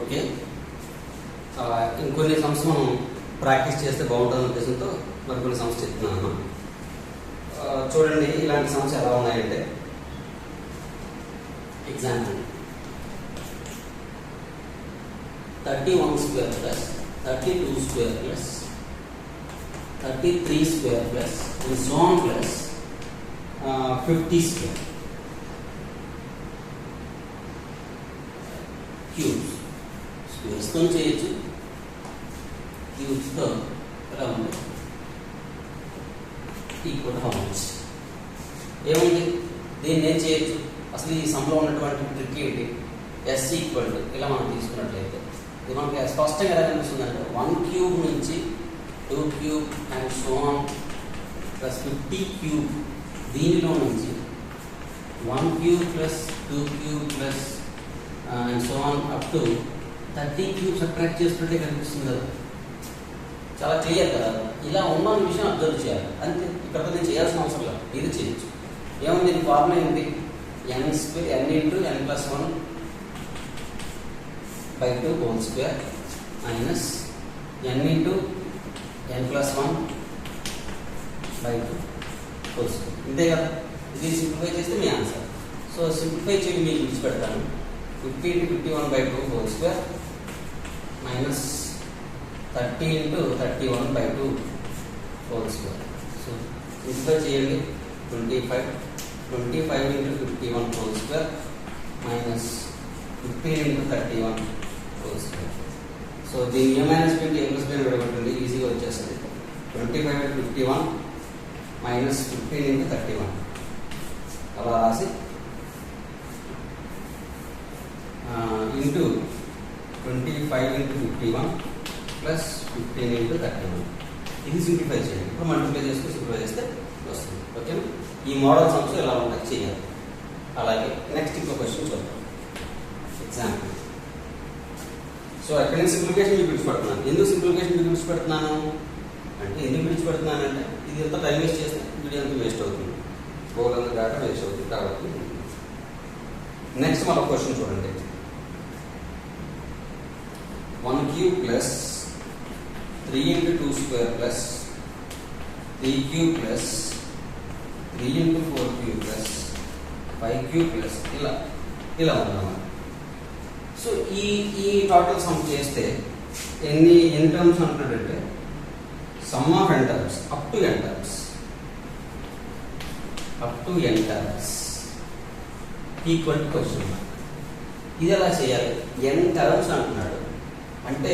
Okay, ఇంకొన్ని sums మనం practice చేస్తే బాగుంటుంది ఉద్దేశంతో మరికొన్ని సమ్స్ చెప్తున్నాను. చూడండి ఇలాంటి సమ్స్ ఎలా ఉన్నాయంటే, example 31 square plus 32 square plus 33 square plus and so on plus 50 square cubes. Squares తో చేయొచ్చు, cubes తో ఎలా ఉంది ఈక్వల్ హౌ మచ్. ఏముంది దీన్ని ఏం చేయొచ్చు, అసలు ఈ సమ్లో ఉన్నటువంటి ట్రిక్ ఏంటి, ఎస్ ఈక్వల్ టు ఇలా మనం తీసుకున్నట్లయితే ఇది మనకి స్పష్టంగా ఎలా కనిపిస్తుందంటే 1 cube నుంచి 2 cube and so on plus 50 cube, దీనిలో నుంచి 1 cube plus 2 cube plus and so on up to 30 cube subtract చేస్తుంటే కనిపిస్తుంది కదా. చాలా క్లియర్ కదా. ఇలా ఉన్న విషయం అబ్జర్వ్ చేయాలి అంతే. ఇక్కడ నేను చేయాల్సిన అవసరం లేదు, ఇది చేయొచ్చు. ఏముంది దీని ఫార్ములా ఏంటి, n square n into n plus 1 by 2 whole square minus n into n plus 1 by 2 whole square. ఇంతే కదా. ఇది సింప్లిఫై చేస్తే మీ ఆన్సర్. సో సింప్లిఫై చేసి మీకు విడిచిపెడతాను. 50 into 51 by 2 whole square minus 30 into 31 by 2 whole square. So simplify చేయండి. 25 into 51 whole square minus 15 into 31 whole square. So దీని a minus b a plus b విడగొట్టండి, ఈజీగా వచ్చేస్తుంది. 25 into 51 minus 15 into 31 అలా రాసి into 25 into 51 plus 15 into 31. ఇది simplify చేయండి. ఇప్పుడు multiply చేసుకుని సింప్లిఫై చేస్తే వస్తుంది. ఓకేనా. ఈ మోడల్ సమ్స్ ఎలా ఉంటాయి చేయాలి. అలాగే నెక్స్ట్ ఇంకో క్వశ్చన్ చూద్దాం. ఎగ్జాంపుల్. సో ఎక్కడ నేను సింప్లిఫికేషన్ మీకు విడిచిపెడుతున్నాను. ఎందుకు సింప్లిఫికేషన్ మీకు విడిచిపెడుతున్నాను అంటే, ఎందుకు విడిచిపెడుతున్నానంటే ఇది ఎంత టైం వేస్ట్ చేస్తే వీడియో అంతా వేస్ట్ అవుతుంది, బోల్ అంతా డేటా వేస్ట్ అవుతుంది. కాబట్టి నెక్స్ట్ మరొక క్వశ్చన్ చూడండి. 1 cube plus 3 into 2 square plus 3 cube plus 3 into 4 cube plus 5 cube plus ఇలా ఉందన్నమాట. సో ఈ టోటల్ సమ్ చేస్తే ఎన్ని టర్మ్స్ అంటున్నాడంటే, sum of n terms up to n terms equal to question mark. ఇది ఎలా చేయాలి, n టర్మ్స్ అంటున్నాడు అంటే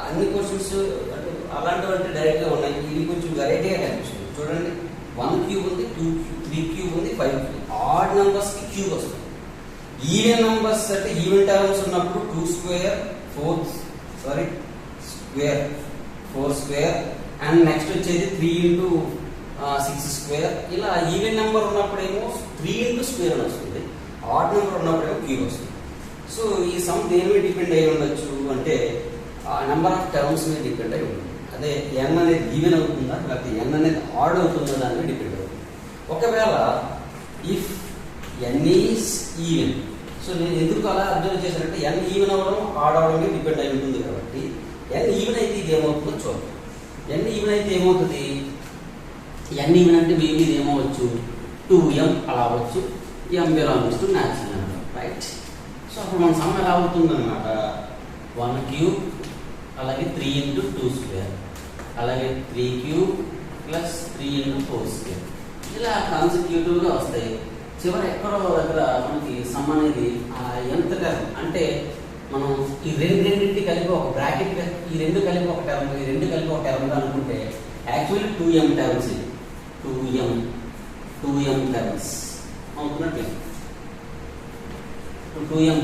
అన్ని క్వశ్చన్స్ అలాంటివంటే డైరెక్ట్గా ఉన్నాయి. ఇది కొంచెం వెరైటీగా కనిపిస్తుంది. చూడండి 1 క్యూబ్ ఉంది, 2 క్యూబ్, 3 క్యూబ్ ఉంది, 5 క్యూబ్. ఆడ్ నెంబర్స్కి క్యూబ్ వస్తుంది. ఈవెన్ నెంబర్స్ అంటే ఈవెన్ టర్మ్స్ ఉన్నప్పుడు 2 స్క్వేర్ 4 స్క్వేర్ అండ్ నెక్స్ట్ వచ్చేది 3 into 6 స్క్వేర్. ఇలా ఈవెన్ నెంబర్ ఉన్నప్పుడేమో 3 into స్క్వేర్ అని వస్తుంది, ఆడ్ నెంబర్ ఉన్నప్పుడేమో క్యూబ్ వస్తుంది. సో ఈ సమ్ దేని మీద డిపెండ్ అయి ఉండొచ్చు అంటే ఆ నెంబర్ ఆఫ్ టర్మ్స్ మీద డిపెండ్ అయి ఉంటుంది. అదే n అనేది ఈవెన్ అవుతుందా లేకపోతే n అనేది ఆడ్ అవుతుందా దాని మీద డిపెండ్ అవుతుంది. ఒకవేళ if n is even, so నేను ఎందుకు అలా అబ్జర్వ్ చేశానంటే n ఈవెన్ అవ్వడం ఆడ్ అవడం మీద డిపెండ్ అయి ఉంటుంది. కాబట్టి n ఈవెన్ అయితే ఇది ఏమవుతుందో చూద్దాం. n ఈవెన్ అయితే ఏమవుతుంది, n ఈవెన్ అంటే మేబీ ఇది ఏమవచ్చు 2m అలా అవ్వచ్చు. m belongs to natural number, right. So అప్పుడు మన సమ్ ఎలా అవుతుందన్నమాట, 1 క్యూబ్ అలాగే 3 into 2 స్క్వేర్ అలాగే 3 క్యూబ్ ప్లస్ 3 into 4 స్క్వేర్ ఇలా కాన్సిక్యూటివ్గా వస్తాయి. చివరి ఎక్కడో దగ్గర మనకి సమ్ అనేది ఎంత టర్మ్ అంటే మనం ఈ రెండింటి కలిపి ఒక బ్రాకెట్, ఈ రెండు కలిపి ఒక టర్మ్, ఈ రెండు కలిపి ఒక టర్మ్ అనుకుంటే actually 2m terms, 2m terms అవుతున్నట్లేదు. 2m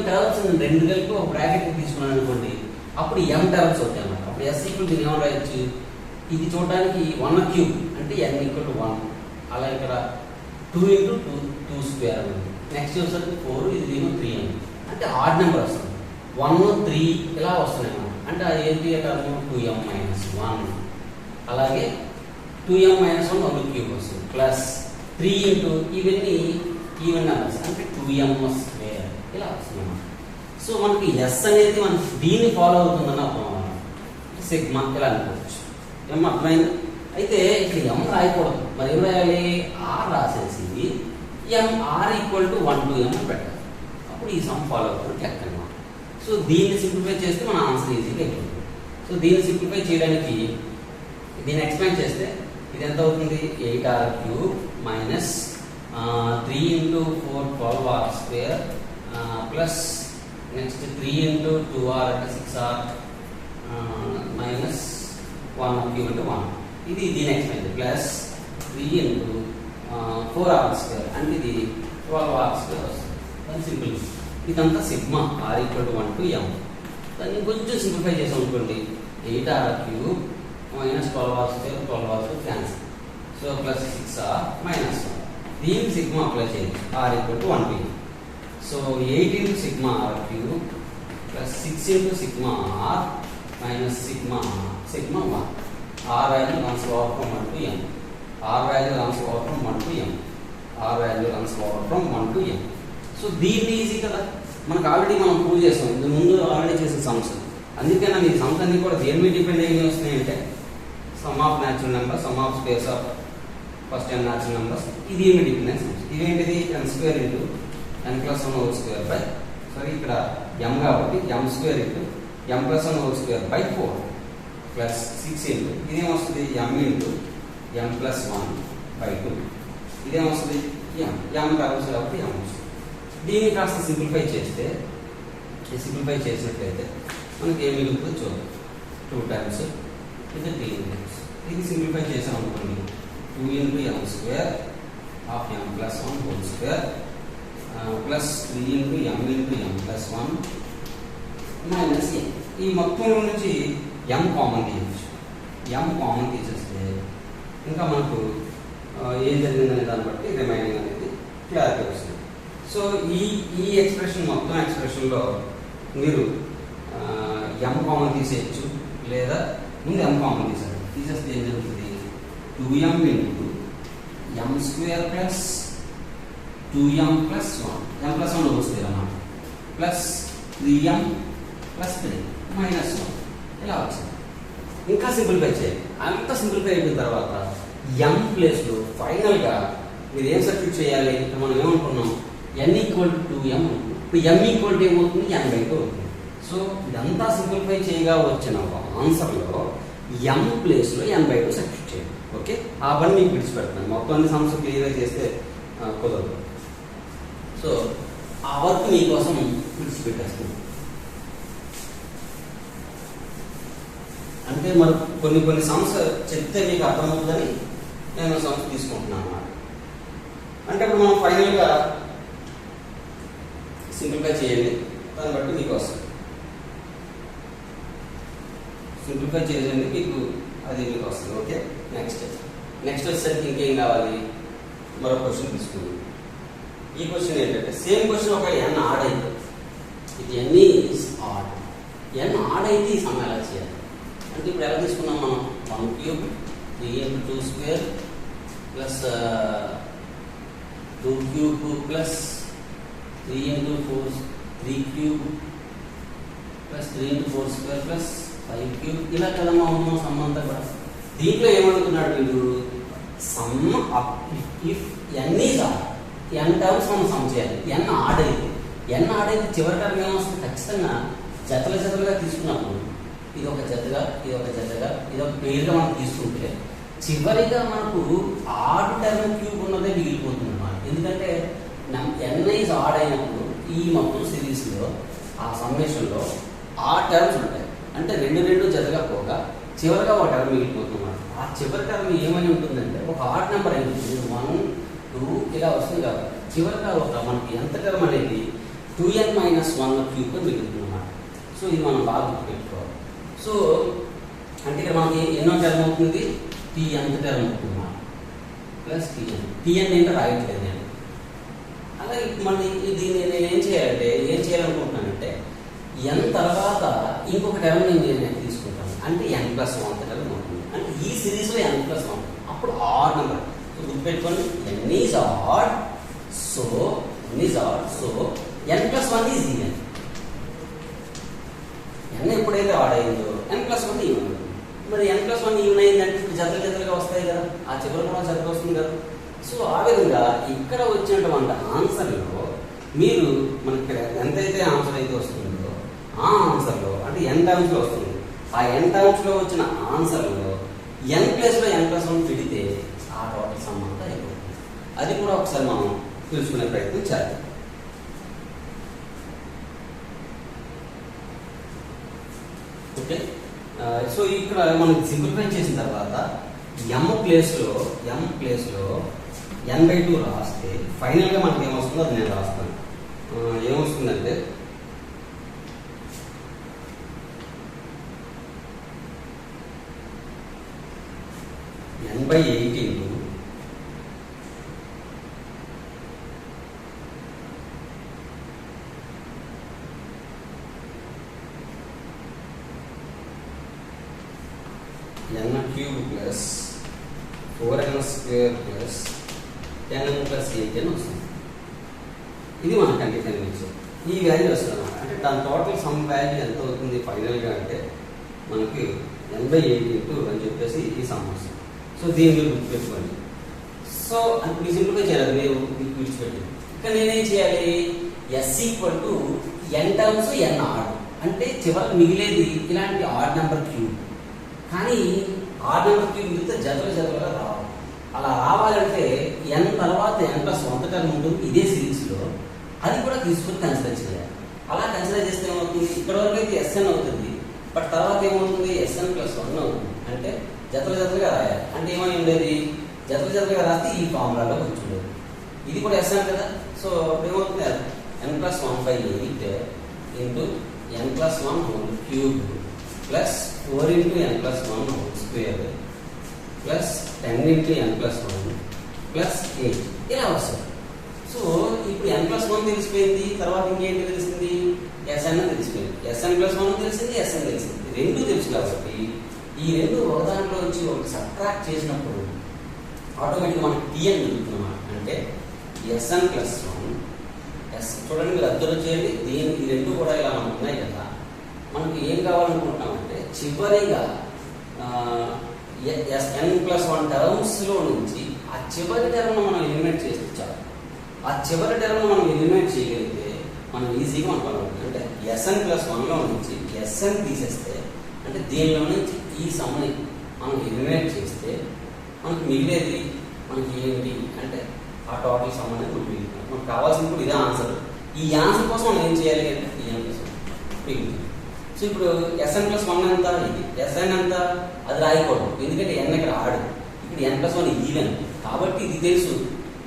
టర్మ్స్ రెండు కలిపి ఒక బ్రాకెట్ తీసుకున్నాను అనుకోండి, అప్పుడు m టర్మ్స్ అవుతాయి అన్నమాట. అప్పుడు s ఈక్వల్ టు ఏమని రాయొచ్చు, ఇది చూడడానికి 1 క్యూబ్ అంటే n ఈక్వల్ టు 1, అలా ఇక్కడ 2 into 2 స్క్వేర్ అని, నెక్స్ట్ వచ్చేసరికి 4, ఇది 3 అని అంటే ఆడ్ నెంబర్ వస్తుంది. 1 3 ఇలా వస్తున్నాయి అన్నమాట. అంటే అది ఏంటి టర్మ్ 2m మైనస్ 1, అలాగే 2m మైనస్ 1 1 క్యూబ్ వస్తుంది ప్లస్ 3 into ఇవన్నీ ఈవెన్ నెంబర్స్ అంటే 2m స్క్వేర్ ఇలా వస్తుంది అన్నమాట. సో మనకి ఎస్ అనేది మనకి దీన్ని ఫాలో అవుతుందని అర్థం అన్నమాట. సిగ్మా ఇలా అనుకోవచ్చు. ఏమో అర్థమైంది. అయితే ఇక్కడ ఎం రాయకూడదు, మరి ఏం రాయాలి? ఆర్ రాసేసి r equal to 1 to m అని పెట్టాలి. అప్పుడు ఈ సమ్ ఫాలో అవుతుంది లెక్క అనమాట. సో దీన్ని సింప్లిఫై చేస్తే మన ఆన్సర్ ఈజీగా అయిపోతుంది. సో దీన్ని సింప్లిఫై చేయడానికి దీన్ని ఎక్స్పాండ్ చేస్తే ఇది ఎంత అవుతుంది? 8r³ minus 3 into 4 12r² plus next 3 into 2r అంటే 6r మైనస్ 1³ అంటే 1. ఇది దీని ఎక్స్పాండ్ ప్లస్ 3 into 4r² అంటే ఇది 12r² వస్తుంది. దాని సింపుల్. ఇదంతా sigma r equal to 1 to m. దాన్ని కొంచెం సింప్లిఫై చేసాం అనుకోండి, 8r³ minus 12r² 12r² cancel. So plus 6r minus 1. దీనికి సిగ్మా అప్లై చేయండి, r equal to 1 to m. So 8 into sigma r³ plus 6 into sigma r minus sigma 1. r value runs over from 1 to m. r value runs over from 1 to m. r value runs over from 1 to m. So దీన్ని easy కదా, మనకు already మనం prove చేసాం, ఇంతకు ముందు already చేసిన sums. అందుకని మీ sums అన్ని కూడా దేని మీద డిపెండ్ అయ్యి వస్తున్నాయంటే some of natural number, some of space of first n natural numbers. ఇది ఏమి డిపెండెన్స్ సమ్స్. ఇదేంటిది? n² into n+1² by, sorry ఇక్కడ m కాబట్టి m² into m+1² by 4 plus 6 into ఇదేమొస్తుంది? m into m+1 by 2. ఇదేమొస్తుంది? m terms కాబట్టి m వస్తుంది. దీన్ని కాస్త simplify చేస్తే, సింప్లిఫై చేసినట్లయితే మనకి ఏమి మిగులుతుందో చూద్దాం. 2 times ఇది 3 times. ఇది సింప్లిఫై చేసాం అనుకోండి, 2 into m² of m+1² plus 3 into m into m+1 minus m. ఈ మొత్తంలో నుంచి m కామన్ తీయచ్చు. m కామన్ తీసేస్తే ఇంకా మనకు ఏం జరిగిందనే దాన్ని బట్టి రిమైనింగ్ అనేది క్లారిటీ వస్తుంది. సో ఈ ఎక్స్ప్రెషన్ మొత్తం ఎక్స్ప్రెషన్లో మీరు m కామన్ తీసేయచ్చు, లేదా ముందు m కామన్ తీసేస్తే ఏం జరుగుతుంది? 2m into m² plus 2m plus 1 m+1 వస్తుంది అన్నమాట, ప్లస్ 3m ప్లస్ 3 మైనస్ 1 ఇలా వచ్చింది. ఇంకా సింప్లిఫై చేయాలి. అంత సింప్లిఫై అయిపోయిన తర్వాత m ప్లేస్లో ఫైనల్గా మీరు ఏం సబ్స్టిట్యూట్ చేయాలి? మనం ఏమనుకున్నాం? n equal to 2m. ఇప్పుడు m ఈక్వల్ టు ఏమవుతుంది? n/2 అవుతుంది. సో ఇదంతా సింప్లిఫై చేయగా వచ్చిన ఆన్సర్లో m ప్లేస్లో n/2 సబ్స్టిట్యూట్ చేయండి. ఓకే, ఆ పని మీకు విడిచిపెడతాను. మొత్తం అన్ని సమస్యలు క్లియర్గా చేస్తే కుదరదు. సో ఆ వర్క్ మీకోసం విడిచిపెట్టేస్తుంది. అంటే మరి కొన్ని సమస్య చెప్తే మీకు అర్థమవుతుందని నేను సమస్య తీసుకుంటున్నాను అన్నమాట. అంటే ఇప్పుడు మనం ఫైనల్గా సింప్లిఫై చేయండి, దాన్ని బట్టి మీకు వస్తుంది. సింప్లిఫై చేయండి, మీకు అది మీకు వస్తుంది. ఓకే, నెక్స్ట్ వచ్చేసరికి ఇంకేం కావాలి? మరో క్వశ్చన్ తీసుకుందాం. ఈ క్వశ్చన్ ఏంటంటే సేమ్ క్వశ్చన్ ఒక n ఆడ్ అయితే, ఇది n is odd. n odd అయితే ఈ సమ్ ఎలా చేయాలి అంటే ఇప్పుడు ఎలా తీసుకున్నాం మనం? 1³ 3 into 2² plus 2³ plus 3 into 3³ plus 3 into 4² plus 5³ ఇలా కదమ్మా ఉన్నాం సమ్ అంతా కూడా. దీంట్లో ఏమడుగుతున్నాడు వీడు? Some if n is odd, n terms మనం సమ్ చేయాలి. n ఆడ్ అయితే చివరి టర్మ్ ఏమొస్తుంది? ఖచ్చితంగా జతలుగా తీసుకున్నప్పుడు ఇది ఒక జతగా, ఇది ఒక జతగా, ఇది ఒక పేరుగా మనం తీసుకుంటే చివరిగా మనకు ఆడ్ టర్మ్ క్యూబ్ ఉన్నదే మిగిలిపోతుంది అన్నమాట. ఎందుకంటే n ఈజ్ ఆడ్ అయినప్పుడు ఈ మొత్తం సిరీస్లో ఆ సమ్మేషన్లో ఆ టర్మ్స్ ఉంటాయి. అంటే రెండు జతగా పోగా చివరిగా ఒక టర్మ్ మిగిలిపోతుంది అన్నమాట. ఆ చివరి టర్మ్ ఏమని ఉంటుందంటే ఒక ఆడ్ నెంబర్ అయి ఉంటుంది. 1 2 ఇలా వస్తుంది కాబట్టి చివరిగా ఒక మనకి ఎంత టర్మ్ అనేది 2n-1³ మిగులుతుంది అన్నమాట. సో ఇది మనం బాగా గుర్తుపెట్టుకోవాలి. సో అంటే ఇక్కడ మనకి ఎన్నో టర్మ్ అవుతుంది? tnth టర్మ్ అవుతుంది అన్నమాట, ప్లస్ tn ఏంటో రాయట్లేదు నేను. అలాగే మళ్ళీ దీన్ని నేను ఏం చేయాలనుకుంటున్నానంటే n తర్వాత ఇంకొక టర్మ్ నేను తీసుకుంటాను, అంటే n+1 టర్మ్ అవుతుంది. అంటే ఈ సిరీస్లో n+1 అప్పుడు ఆడ్ నెంబర్. సో గుర్తుపెట్టుకోండి, n is add, so n+1 is even. n ఎప్పుడైతే ఆడ్ అయిందో n+1 ఈవెన్ అవుతుంది. మరి n+1 ఈవెన్ అయిందంటే ఇప్పుడు జతలు జతలుగా వస్తాయి కదా, ఆ చివరి కూడా జతలు వస్తుంది కదా. సో ఆ విధంగా ఇక్కడ వచ్చినటువంటి ఆన్సర్లో మీరు మనకి ఇక్కడ ఎంతైతే ఆన్సర్ అయితే వస్తుందో ఆ ఆన్సర్లో అంటే n టర్మ్స్లో వస్తుంది, ఆ n టర్మ్స్లో వచ్చిన ఆన్సర్లో n ప్లేస్లో n+1 పెడితే ఆ టోటల్ సమ్ అంతా అయిపోతుంది. అది కూడా ఒకసారి మనం తెలుసుకునే ప్రయత్నం చేద్దాం. ఓకే, సో ఇక్కడ మనం సింప్లిఫై చేసిన తర్వాత m ప్లేస్లో n/2 రాస్తే ఫైనల్గా మనకి ఏమొస్తుందో అది నేను రాస్తాను. ఏమొస్తుందంటే n/8 into n³ plus 4n² plus 10n+8 అని వస్తుంది. ఇది మన కండిషన్ ఇచ్చారు. ఈ వాల్యూ వస్తుంది అన్నమాట. అంటే దాని టోటల్ సమ్ వాల్యూ ఎంత అవుతుంది ఫైనల్గా అంటే మనకి n/8 ఇంటూ అని చెప్పేసి ఈ సమ్ వస్తుంది. సో దీన్ని మీరు గుర్తుపెట్టుకోండి. సో ఇప్పుడు ఈ సింపుల్గా చేయాలి, మీరు విడిచిపెట్టి ఇక్కడ నేనేం చేయాలి, s n terms n odd అంటే చివరికి మిగిలేది ఇలాంటి ఆడ్ నెంబర్ క్యూబ్. కానీ ఆడ్ నెంబర్ క్యూబ్ మిగిలితే జతలుగా రావాలి. అలా రావాలంటే n తర్వాత n+1 టర్మ్ ఉంటుంది ఇదే సిరీస్లో, అది కూడా తీసుకొని కన్సిడర్ చేయాలి. అలా కన్సిడర్ చేస్తే ఏమవుతుంది, ఇక్కడ వరకు అయితే Sn అవుతుంది, బట్ తర్వాత ఏమవుతుంది Sn+1 అవుతుంది. అంటే జతలుగా రాయాలి. అంటే ఏమై ఉండేది, జతలుగా రాస్తే ఈ ఫార్ములాలో వచ్చి ఉండేది. ఇది కూడా Sn కదా. సో ఏమవుతుంది n+1/8 into n+1³ plus 4 into n+1² plus 10 into n+1 plus 8 ఇలా వస్తుంది. సో ఇప్పుడు n+1 తెలిసిపోయింది, తర్వాత ఇంకేంటి తెలిసింది, Sn తెలిసిపోయింది. Sn+1 తెలిసింది, Sn తెలిసింది, రెండు తెలుసు కాబట్టి ఈ రెండు ఒక దాంట్లో వచ్చి ఒకటి సబ్ట్రాక్ట్ చేసినప్పుడు ఆటోమేటిక్గా మనకి Tn దొరుకుతుందన్నమాట. అంటే Sn+1 చూడండి, మీరు అబ్జర్వ్ చేయండి, ఈ రెండు కూడా ఇలా మనకు ఉన్నాయి కదా. మనకి ఏం కావాలనుకుంటున్నామంటే చివరిగా n+1 టర్మ్స్లో నుంచి ఆ చివరి టర్మ్ను మనం ఎలిమినేట్ చేస్తే చాలు. ఆ చివరి టర్మ్ను మనం ఎలిమినేట్ చేయగలిగితే మనం ఈజీగా మనం కనుగొంటాం. అంటే Sn+1లో నుంచి Sn తీసేస్తే అంటే దీనిలో నుంచి ఈ సమ్ని మనం ఎలిమినేట్ చేస్తే మనకు మిగిలేది మనకి ఏంటి అంటే ఆ టోటల్ సమ్ అనేది మనకు మిగులుతుంది. మనకు కావాల్సింది కూడా ఇదే ఆన్సర్. ఈ ఆన్సర్ కోసం మనం ఏం చేయాలి అంటే Tn+1 మిగులుతుంది. సో ఇప్పుడు Sn+1 ఎంత, ఇది Sn ఎంత అది రాయకూడదు, ఎందుకంటే n ఇక్కడ ఆడు, ఇప్పుడు n+1 ఈవెన్ కాబట్టి ఇది తెలుసు,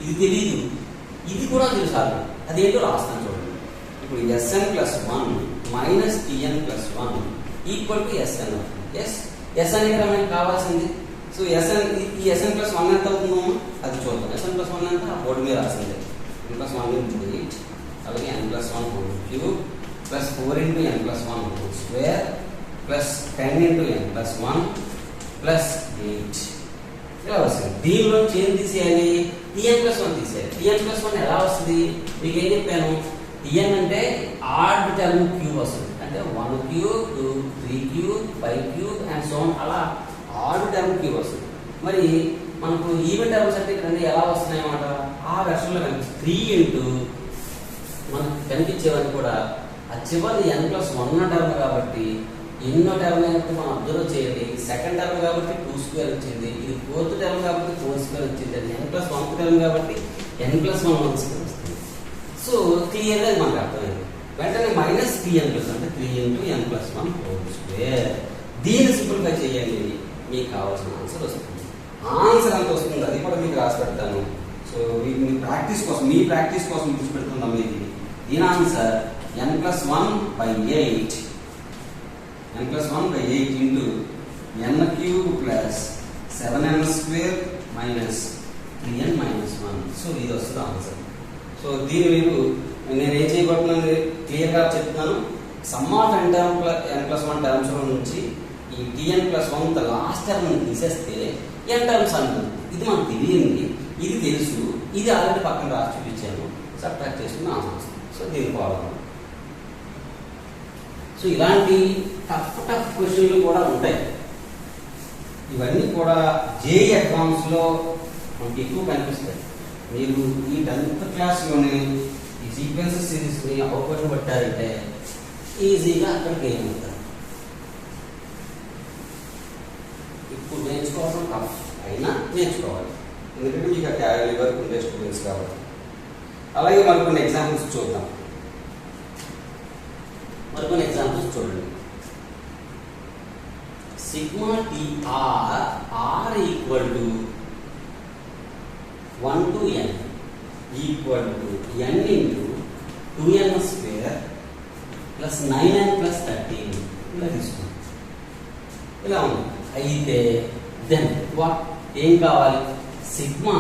ఇది తెలియదు, ఇది కూడా తెలుసు. అదేంటో రాస్తాను చూడండి. ఇప్పుడు Sn+1 minus Tn+1 equal to Sn. Sn ఇక్కడ మనకి కావాల్సింది. సో ఈ Sn+1 ఎంత అవుతుందో అది చూద్దాం. Sn+1 ఎంత ఆ బోర్డు మీద రాసింది, n+1/8 అలాగే n+1³ plus 4 into n+1² plus 10 into n+1 plus 8 ఇలా వస్తుంది. దీనిలోంచి ఏం తీసేయాలి, Tn+1 తీసేయాలి. Tn+1 ఎలా వస్తుంది మీకు ఏం చెప్పాను, Tn అంటే ఆడ్ టర్మ్ క్యూబ్ వస్తుంది. అంటే 1³ 2 3³ 5³ అండ్ సో ఆన్ అలా ఆడ్ టర్మ్ క్యూబ్ వస్తుంది. మరి మనకు ఈవెన్ టర్మ్స్ అంటే ఇక్కడ ఎలా వస్తున్నాయి అన్నమాట, ఆ వెర్షన్లో కనిపిస్తుంది. 3 ఇంటూ మనకు కనిపించేవన్నీ కూడా ఆ చివరి n+1 టర్మ్ కాబట్టి ఎన్నో టర్మ్ అయినప్పుడు మనం అబ్జర్వ్ చేయండి. సెకండ్ టర్మ్ కాబట్టి 2² వచ్చింది, ఇది ఫోర్త్ టర్మ్ కాబట్టి 4² వచ్చింది, అది n+1 టర్మ్ కాబట్టి n+1 వస్తుంది. సో క్లియర్గా మనకు అర్థమైంది. వెంటనే మైనస్ Tn+1 అంటే 3 ఇంటూ n+1² దీన్ని సింప్లిఫై చేయండి, మీకు కావాల్సిన ఆన్సర్ వస్తుంది. ఆన్సర్ ఎంత వస్తుంది అది కూడా మీకు రాసి పెడతాను. సో మీ ప్రాక్టీస్ కోసం చూసి పెడుతుందాం. దీని answer n+1/8 into n³ plus 7n² minus 3n-1. So ఇది వస్తుంది ఆన్సర్. సో దీన్ని మీరు నేను ఏం చేయబోతున్నాను క్లియర్గా చెప్తున్నాను. సమ్ ఆఫ్ n+1 టర్మ్స్లో నుంచి ఈ Tn+1 లాస్ట్ టర్మ్ తీసేస్తే n టర్మ్స్ అంటుంది. ఇది మనకు తెలియంది, ఇది తెలుసు, ఇది ఆల్రెడీ పక్కన రాసి చూపించాను, సబ్ట్రాక్ట్ చేసుకుని ఆన్సర్ వస్తుంది. సో దీన్ని ఫాలో. సో సో ఇలాంటి టఫ్ క్వశ్చన్లు కూడా ఉంటాయి. ఇవన్నీ కూడా జేఈ అడ్వాన్స్లో మనకి ఎక్కువ కనిపిస్తాయి. మీరు ఈ 10th క్లాస్లోనే ఈ సీక్వెన్స్ సిరీస్ని అవకాశం పట్టారంటే ఈజీగా అక్కడికి ఏమవుతారు. ఇప్పుడు నేర్చుకోవడం టఫ్ అయినా నేర్చుకోవాలి, ఎందుకంటే మీకు ఆ ట్యాలీ వరకు ఉండే స్టూడెంట్స్ కాబట్టి. అలాగే మరికొన్ని ఎగ్జాంపుల్స్ చూద్దాం. మరికొన్ని ఎగ్జాంపుల్స్ చూడండి. Sigma T r are equal to 1 to n equal to n into 2n square plus 9n plus 13 ఇలా తీసుకుంటాం. ఇలా ఉంది. అయితే దెన్ వాట్ ఏం కావాలి? Sigma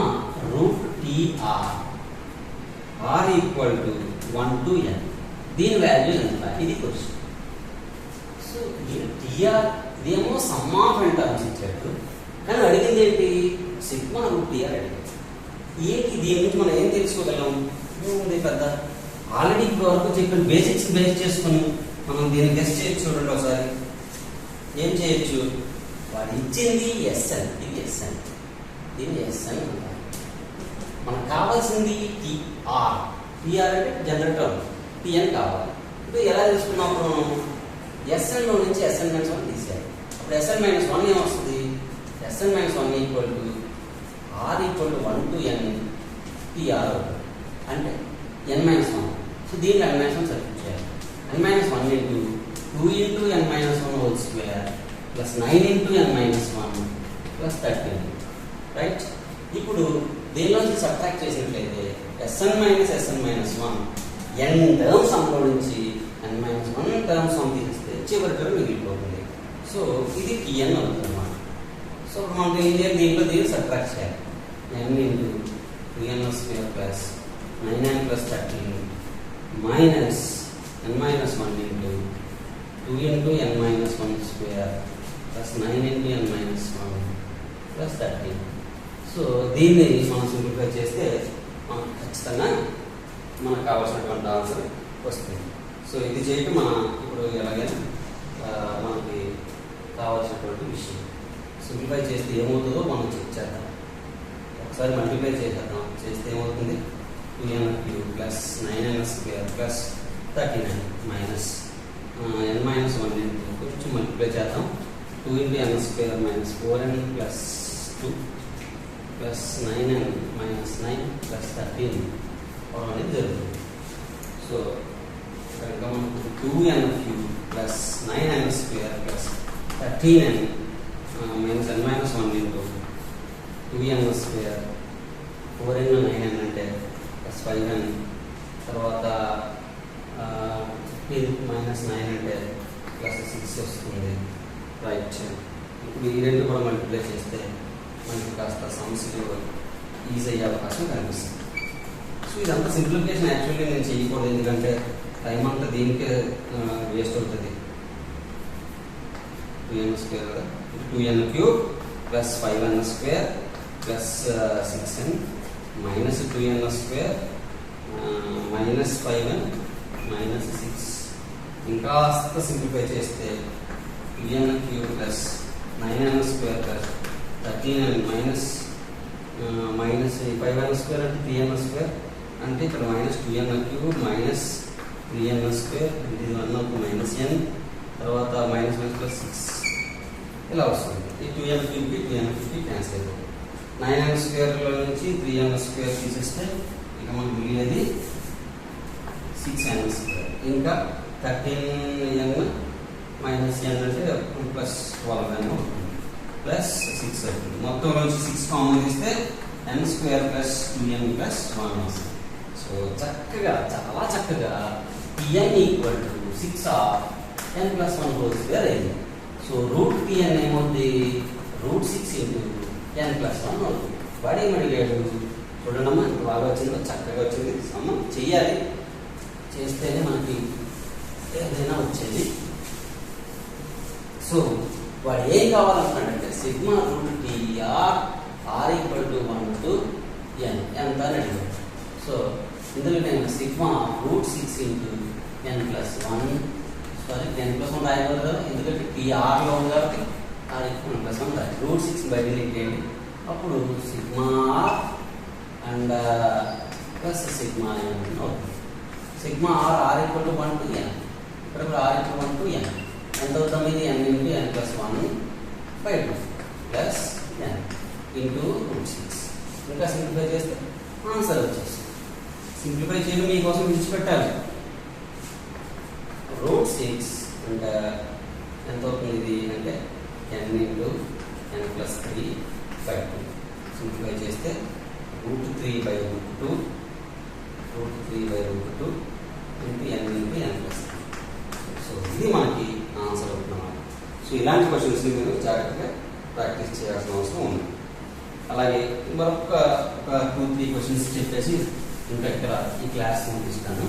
root TR are equal to 1 to n, దీని వాల్యూ ఎంత? ఇది క్వశ్చన్. సో టీఆర్ ఇదేమో సమ్ ఆఫ్ n టర్మ్స్ ఇచ్చాడు, కానీ అడిగింది ఏంటి? సిగ్మా రూట్ టీఆర్ అడిగింది. ఏంటి దీని నుంచి మనం ఏం తెలుసుకోగలం? ఏముంది పెద్ద, ఆల్రెడీ ఇప్పుడు వరకు చెప్పిన బేసిక్స్ బేస్ చేసుకుని మనం దీన్ని గెస్ చేయొచ్చు. చూడండి ఒకసారి ఏం చేయొచ్చు. వాడు ఇచ్చింది ఎస్ఎన్, ఇది ఎస్ఎన్, దీన్ని ఎస్ఎన్ అంటారు. మనకు కావాల్సింది టీఆర్. టీఆర్ అంటే జనరల్ టర్మ్, టీఎన్ కావాలి. ఇప్పుడు ఎలా తీసుకున్నప్పుడు మనం ఎస్ఎన్లో నుంచి ఎస్ఎన్ మైనస్ 1 తీసేయాలి. అప్పుడు ఎస్ఎన్ మైనస్ 1 ఏమొస్తుంది? S n minus 1 equal to r equal to 1 to n T r అంటే n మైనస్ 1. సో దీన్ని n మైనస్ 1 సబ్స్టిట్యూట్ చేయాలి. n minus 1 into 2 into n minus 1 whole square plus 9 into n minus 1 plus 13, right? ఇప్పుడు దీనిలోంచి subtract చేసినట్లయితే S n minus 1 n terms సమ్లో నుంచి n minus 1 terms sum తీస్తే చివరి టర్మ్ మిగిలిపోతుంది. సో ఇది టీఎన్ అవుతుంది అన్నమాట. సో మనం దీంట్లో దీన్ని సబ్ట్రాక్ట్ చేయాలి. n into 2n square plus 9n plus 13 minus n minus 1 into 2 into n minus 1 square plus 9 into n minus 1 plus 13. So దీన్ని మనం సింప్లిఫై చేస్తే మనకు ఖచ్చితంగా మనకు కావాల్సినటువంటి ఆన్సర్ వస్తుంది. సో ఇది చేయటం మన ఇప్పుడు ఎలాగైనా మనకి కావాల్సినటువంటి విషయం. సింప్లిఫై చేస్తే ఏమవుతుందో మనం చెక్ చేద్దాం. ఒకసారి మల్టిప్లై చేసేద్దాం. చేస్తే ఏమవుతుంది? 2n cube plus 9n square plus 39 minus n minus 1 into కొంచెం మల్టిప్లై చేద్దాం. 2 into n square minus 4n plus 2 plus 9n minus 9 plus 13 అనేది జరుగుతుంది. సో కనుక మనకు 2n cube plus 9n square plus 13n minus n minus 1 into 2n square 4n 9n అంటే plus 5n తర్వాత minus 9 అంటే plus 6 వస్తుంది, right? ఇప్పుడు ఈ రెండు కూడా మల్టిప్లై చేస్తే మనకి కాస్త సమస్యలు ఈజీ అయ్యే అవకాశం కనిపిస్తుంది. సో ఇదంతా సింప్లిఫికేషన్ యాక్చువల్లీ నేను చేయకూడదు, ఎందుకంటే టైం అంతా దీనికే వేస్ట్ అవుతుంది. 2n స్క్వేర్ కదా, 2n cube plus 5n square plus 6n minus 2n square minus 5n minus 6. ఇంకాస్త సింప్లిఫై చేస్తే 2n cube plus 9n square plus 13n minus 5n square అంటే 3n స్క్వేర్ అంటే ఇక్కడ minus 2n cube minus 3n square ఇది 1 minus n తర్వాత minus 1 plus 6 ఇలా వస్తుంది. ఈ 2n క్యూబ్కి 2n క్యూబ్కి క్యాన్సిల్ అయిపోతుంది. 9n స్క్వేర్లో నుంచి 3n స్క్వేర్ తీసేస్తే ఇక మనకు మిగిలేది 6n స్క్వేర్ ఇంకా 13n మైనస్ n అంటే ప్లస్ 12n అవుతుంది ప్లస్ 6 అవుతుంది. మొత్తం నుంచి 6 కామన్ తీస్తే n square plus 2n plus 1 వస్తుంది. సో చక్కగా చాలా చక్కగా n equal to 6 of n plus 1 whole square అయింది. సో రూట్ n ఏమవుతుంది? రూట్ 6 ఇంటూ n ప్లస్ 1 అవుతుంది. వాడు ఏమడిగాడు? చూడండమ్మా ఎంత బాగా వచ్చిందో, చక్కగా వచ్చింది. సమ్మం చెయ్యాలి, చేస్తేనే మనకి ఏదైనా వచ్చేది. సో వాడు ఏం కావాలనుకున్నాడంటే sigma root TR are equal to 1 to n ఎంత అని అడిగాడు. సో ఇందులో నేను sigma root 6 into n plus 1 sorry n+1 రాయకూడదు కదా, ఎందుకంటే ఈ ఆర్లో ఉంది కాబట్టి ఆర్ ఈక్వల్ n+1 రాయాలి. √6 బయట చేయండి, అప్పుడు sigma R and plus sigma N అవుతుంది. Sigma are equal to 1 to n, ఇక్కడ ఆర్ ఈక్వల్ 1 to n. ఎంత అవుతాం ఇది? n into n+1/2 plus n into √6. ఇంకా సింప్లిఫై చేస్తే ఆన్సర్ వచ్చేసి సింప్లిఫై చేయడం మీకోసం విడిచిపెట్టాలి. √6 అంటే ఎంత అవుతుంది ఇది అంటే n into n+3/2. సింప్లిఫై చేస్తే √3/2 into n into n+3. So ఇది మనకి ఆన్సర్ అవుతుందన్నమాట. సో ఇలాంటి క్వశ్చన్స్ మీరు జాగ్రత్తగా ప్రాక్టీస్ చేయాల్సిన అవసరం ఉంది. అలాగే మరొక 2-3 క్వశ్చన్స్ చెప్పేసి ఇంకా ఇక్కడ ఈ క్లాస్ ముగిస్తాను.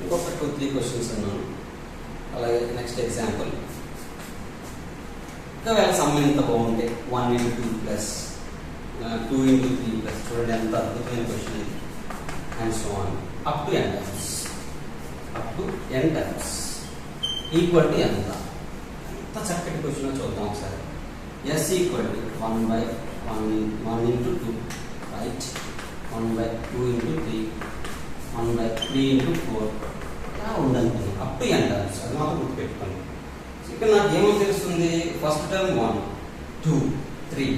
ఇంకొక 2-3 క్వశ్చన్స్ ఉన్నాను. అలాగే నెక్స్ట్ ఎగ్జాంపుల్, ఒకవేళ సమ్ ఎంత బాగుంటే 1 into 2 ప్లస్ 2 into 3 ప్లస్, చూడండి ఎంత అద్భుతమైన క్వశ్చన్ ఇది. And so on up to n times equal to ఎంత? ఎంత చక్కటి క్వశ్చన్ చూద్దాం ఒకసారి. s equal to 1/1 into 2 right, 1/2 into 3, 1/3 into 4 ఇలా ఉందనుకున్నాం. అప్ టు n టైమ్స్, అది మాత్రం గుర్తుపెట్టుకోండి. ఇక్కడ నాకు ఏమో తెలుస్తుంది, ఫస్ట్ టర్మ్ 1 2 3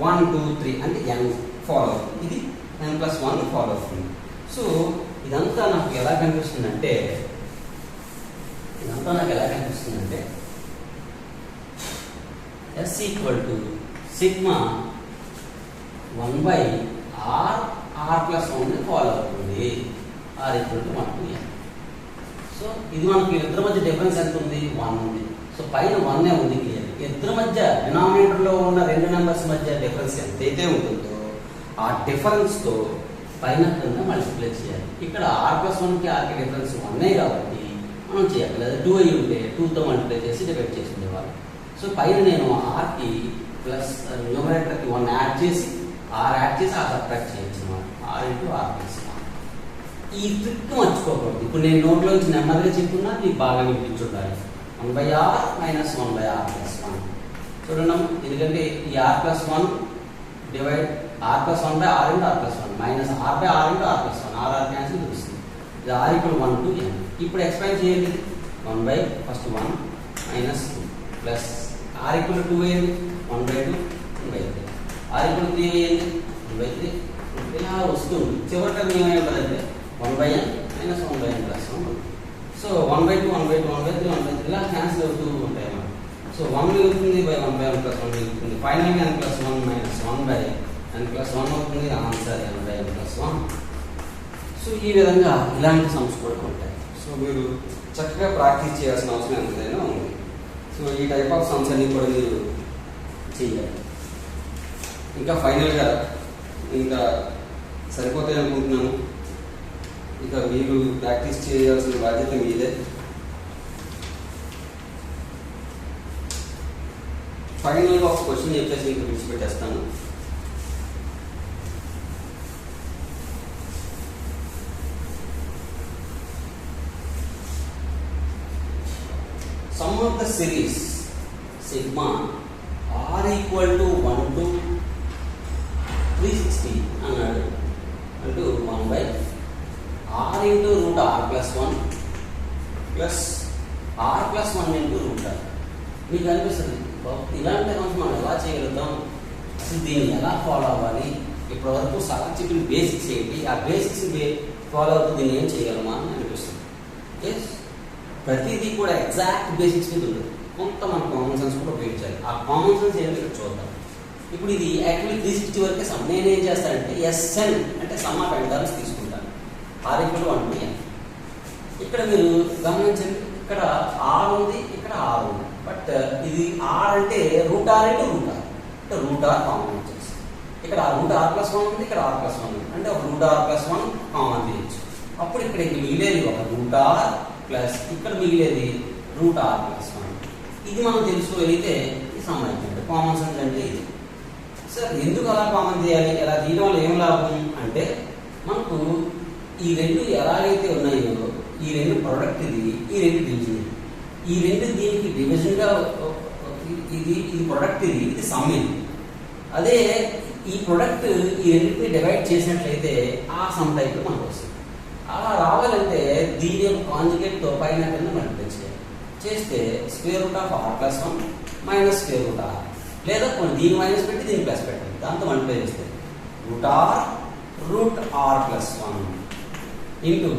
1 2 3 అంటే n ఫాలో అవుతుంది, ఇది n+1 ఫాలో అవుతుంది. సో ఇదంతా నాకు ఎలా కనిపిస్తుందంటే s equal to sigma 1/r+1 follow అవుతుంది, r equal to 1 to n. So ఇది మనకి ఇద్దరి మధ్య డిఫరెన్స్ ఎంత ఉంది? 1 ఉంది. సో పైన 1 ఉంది క్లియర్. ఇద్దరి మధ్య డినామినేటర్లో ఉన్న రెండు నెంబర్స్ మధ్య డిఫరెన్స్ ఎంతైతే ఉంటుందో ఆ డిఫరెన్స్తో పైన కింద మల్టిప్లై చేయాలి. ఇక్కడ r+1కి rకి డిఫరెన్స్ 1 కాబట్టి మనం చేయాలి. లేదా 2 అయి ఉంటే 2తో మల్టిప్లై చేసి డివైడ్ చేసి ఉండేవాళ్ళు. సో పైన నేను rకి ప్లస్ న్యూమరేటర్కి 1 యాడ్ చేసి r యాడ్ చేసి సబ్ట్రాక్ట్ చేయొచ్చు అన్నమాట. r into r+1. ఈ ట్రిక్ మర్చిపోకూడదు. ఇప్పుడు నేను నోట్లోంచి నెమ్మదిగా చెప్పుకున్నా మీకు బాగా వినిపించుండాలి. 1/r మైనస్ 1/r+1 చూడండి, ఎందుకంటే ఈ r+1 divide r+1/r into r+1 minus r/r into r+1, r cancel తెలుస్తుంది. ఇది r ఈక్వల్ 1 to n. ఇప్పుడు ఎక్స్పాండ్ చేయండి. 1/1 మైనస్ 2 ప్లస్ r ఈక్వల్ 2 అయ్యింది, 1/2 1/3, r ఈక్వల్ 3 అయ్యింది, 1/3 ఇలా వస్తుంది. చివరి టర్మ్ ఏమై ఉంటుందంటే 1/n మైనస్ 1/n+1. సో 1/2 1/2 1/3 1/3 ఇలా క్యాన్సిల్ అవుతూ ఉంటాయి అన్నమాట. సో 1 అవుతుంది బై 1/n+1 అవుతుంది. ఫైనల్గా n+1 మైనస్ 1/n+1 అవుతుంది. Answer n/n+1. సో ఈ విధంగా ఇలాంటి సమ్స్ కూడా ఉంటాయి. సో మీరు చక్కగా ప్రాక్టీస్ చేయాల్సిన అవసరం ఎంతైనా ఉంది. సో ఈ టైప్ ఆఫ్ సమ్స్ అన్ని కూడా మీరు చేయాలి. ఇంకా ఫైనల్గా ఇంకా సరిపోతాయి అనుకుంటున్నాను. ఇక మీరు ప్రాక్టీస్ చేయాల్సిన బాధ్యత మీదే. ఫైనల్గా ఒక క్వశ్చన్ చెప్పేసి ఇంకా విడిచిపెట్టేస్తాను. Sum of the series sigma r equal to 1 to 360 అన్నాడు. అంటూ 1/r into root r+1 plus r+1 into root r. మీకు అనిపిస్తుంది ఇలాంటి అమౌంట్ మనం ఎలా చేయగలుగుతాం, అసలు దీన్ని ఎలా ఫాలో అవ్వాలి, ఇప్పటివరకు సార్ చెప్పిన బేసిక్స్ ఏంటి, ఆ బేసిక్స్ ఫాలో అవుతూ దీన్ని ఏం చేయగలమా అని అనిపిస్తుంది. ఎస్, ప్రతిదీ కూడా ఎగ్జాక్ట్ బేసిక్స్ మీద ఉంటుంది. కొంత మన కామన్ సెన్స్ కూడా ఉపయోగించాలి. ఆ కామన్ సెన్స్ ఏంటో ఇక్కడ చూద్దాం. ఇప్పుడు ఇది యాక్చువల్లీ 360 వరకే సమ్. నేను ఏం చేస్తానంటే SN అంటే సమ్ ఆఫ్ n టర్మ్స్ తీసుకుంటాను. r equal 1 to n. ఇక్కడ మీరు గమనించండి, ఇక్కడ r ఉంది, ఇక్కడ r ఉంది. బట్ ఇది r అంటే root r into root r అంటే రూట్ r కామన్ వచ్చేసి ఇక్కడ రూట్ r+1 ఉంది, ఇక్కడ r+1 ఉంది. అంటే ఒక రూట్ r+1 కామన్ తీయచ్చు. అప్పుడు ఇక్కడ మిగిలేది ఒక రూట్ r ప్లస్ ఇక్కడ మిగిలేది రూట్ r+1. ఇది మనం తెలుసుకోగలిగితే ఈ సమ్ అయిపోయింది. కామన్ సెన్స్ అంటే ఇది. సార్ ఎందుకు అలా కామన్ చేయాలి, ఎలా తీయడం వల్ల ఏం లాభం అంటే మనకు ఈ రెండు ఎలాగైతే ఉన్నాయో ఈ రెండు ప్రొడక్ట్ ఇది, ఈ రెండు డివిజన్. ఈ రెండు దీనికి డివిజన్గా ఇది ప్రొడక్ట్ ఇది సమ్ ఇది. అదే ఈ ప్రొడక్ట్ ఈ రెండింటిని డివైడ్ చేసినట్లయితే ఆ సమ్ టైప్ మనకు వస్తుంది. అలా రావాలంటే దీని యొక్క కాంజుగేట్తో పైన కింద మల్టిప్లై చేయాలి. చేస్తే square root of r plus 1 minus square root r, లేదా దీని మైనస్ పెట్టి దీన్ని ప్లస్ పెట్టండి. దాంతో మల్టిప్లై చేస్తే root are plus 1 into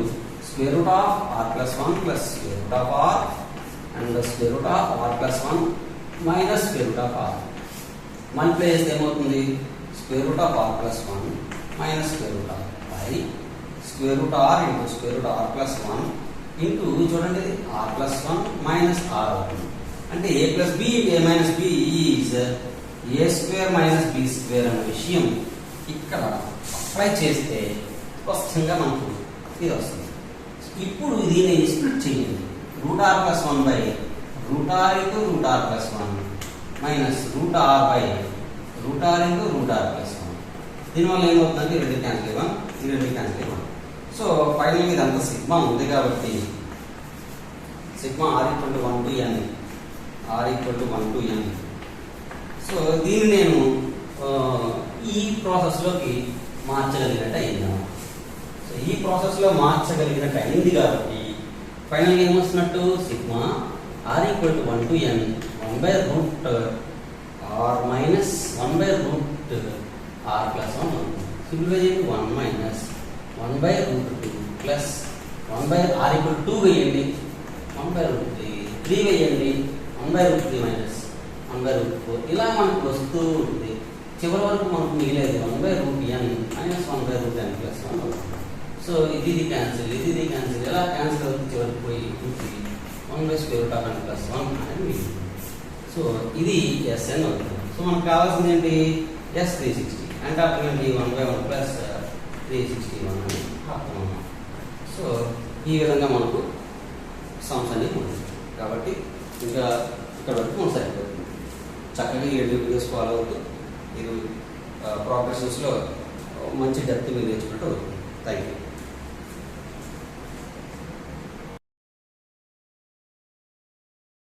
square root of r plus 1 plus square root of r and square root of r plus 1 minus square root of r. Multiply చేస్తే ఏమవుతుంది? Square root of r plus 1 minus square root of by square root r into square root are plus 1 into చూడండి r plus 1 minus r అవుతుంది. అంటే a plus b a minus B is a square minus b square అనే విషయం ఇక్కడ apply చేస్తే స్పష్టంగా మనకు ఇది వస్తుంది. ఇప్పుడు దీన్ని స్ప్లిట్ చేయండి. Root are plus 1 by root r into root are plus 1 minus root r by root r into root are plus 1. దీనివల్ల ఏమవుతుందంటే ఈ రెండు క్యాన్సిల్ ఇవ్వం, ఈ రెండు క్యాన్సిల్ ఇవ్వం. సో ఫైనల్ ఇదంతా సిగ్మా ఉంది కాబట్టి sigma are equal to 1 to n, r equal to 1 to n. So దీన్ని నేను ఈ ప్రాసెస్లోకి మార్చగలిగినట్టు అయింది. సో ఈ ప్రాసెస్లో మార్చగలిగినట్టు అయింది కాబట్టి ఫైనల్గా ఏమొస్తున్నట్టు sigma are equal to 1 to N 1 by root R minus 1 by root are plus 1 simplify చేయండి. 1 minus 1 by root 2 plus 1 by R equal 2 వేయండి, 1 బై రూట్ 3 వేయండి, 1 by root 3 minus 1 by root 4. ఇలా మనకు వస్తూ ఉంటుంది. చివరి వరకు మనకు మిగిలేదు 1 by root N minus 1 by root N plus 1 అవుతుంది. సో ఇది క్యాన్సిల్, ఇది క్యాన్సిల్, ఇలా క్యాన్సిల్ అవుతుంది. చివరికి పోయి 1 by square root of n plus 1 అనేది మిగిలింది. సో ఇది ఎస్ఎన్ అవుతుంది. సో మనకు కావాల్సింది ఏంటి? ఎస్ 360 అంటే అప్పుడు 1 బై 1 ప్లస్ 361 అని అర్థం. సో ఈ విధంగా మనకు సమ్స్ అనేవి ఉంటుంది. కాబట్టి ఇంకా ఇక్కడ వరకు మనం సరిపోతుంది. చక్కగా ఈ వీడియోస్ ఫాలో అవుతూ మీరు ప్రోగ్రెషన్స్లో మంచి డెప్త్ మీరు నేర్చుకుంటూ అవుతుంది. Thank you.